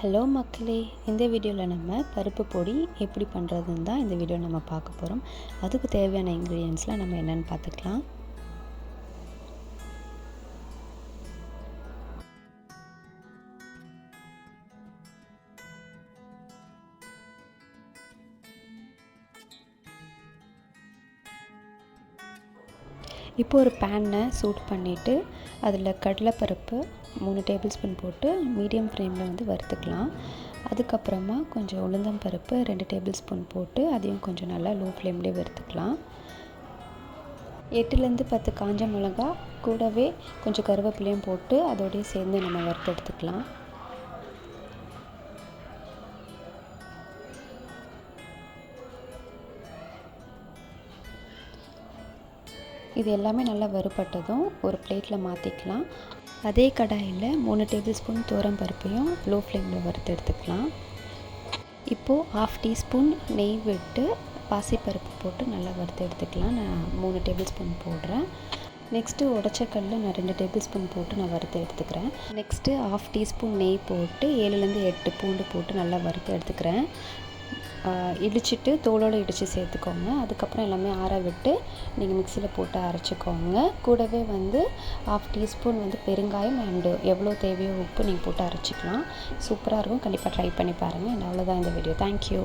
Hello மக்களே, இந்த வீடியோவில் நம்ம பருப்பு பொடி எப்படி பண்ணுறதுன்னு தான் இந்த வீடியோ நம்ம பார்க்க போகிறோம். அதுக்கு தேவையான இன்க்ரீடியன்ட்ஸ்லாம் நம்ம என்னென்னு பார்த்துக்கலாம். இப்போ ஒரு பேனை சூட் பண்ணிவிட்டு அதில் கடலைப்பருப்பு 3 டேபிள் ஸ்பூன் போட்டு மீடியம் ஃப்ளேமில் வந்து வறுத்துக்கலாம். அதுக்கப்புறமா கொஞ்சம் உளுந்தம் பருப்பு 2 டேபிள் ஸ்பூன் போட்டு அதையும் கொஞ்சம் நல்லா லோ ஃப்ளேம்லேயே வறுத்துக்கலாம். 8லேருந்து 10 காஞ்ச மிளகா கூடவே கொஞ்சம் கருவேப்பிலையும் போட்டு அதோடய சேர்ந்து நம்ம வறுத்து எடுத்துக்கலாம். இது எல்லாமே நல்லா வறுபட்டதும் ஒரு பிளேட்டில் மாற்றிக்கலாம். அதே கடாயில் 3 டேபிள் ஸ்பூன் துவரம் பருப்பையும் லோ ஃப்ளேமில் வறுத்து எடுத்துக்கலாம். இப்போது 1/2 டீஸ்பூன் நெய் விட்டு பாசிப்பருப்பு போட்டு நல்லா வறுத்து எடுத்துக்கலாம். நான் 3 டேபிள் ஸ்பூன் போடுறேன். நெக்ஸ்ட்டு உடச்சக்கல்ல நான் 2 டேபிள் ஸ்பூன் போட்டு நான் வறுத்து எடுத்துக்கிறேன். நெக்ஸ்ட்டு 1/2 டீஸ்பூன் நெய் போட்டு 7லேருந்து 8 பூண்டு போட்டு நல்லா வறுத்து எடுத்துக்கிறேன். இடிச்சிட்டு தோலோடு இடித்து சேர்த்துக்கோங்க. அதுக்கப்புறம் எல்லாமே ஆற விட்டு நீங்கள் மிக்சியில் போட்டு அரைச்சிக்கோங்க. கூடவே வந்து 1/2 டீஸ்பூன் வந்து பெருங்காயம் அண்டு எவ்வளோ தேவையோ உப்பு நீங்கள் போட்டு அரைச்சிக்கலாம். சூப்பராக இருக்கும். கண்டிப்பாக ட்ரை பண்ணி பாருங்கள். அவ்வளோதான் இந்த வீடியோ. தேங்க்யூ.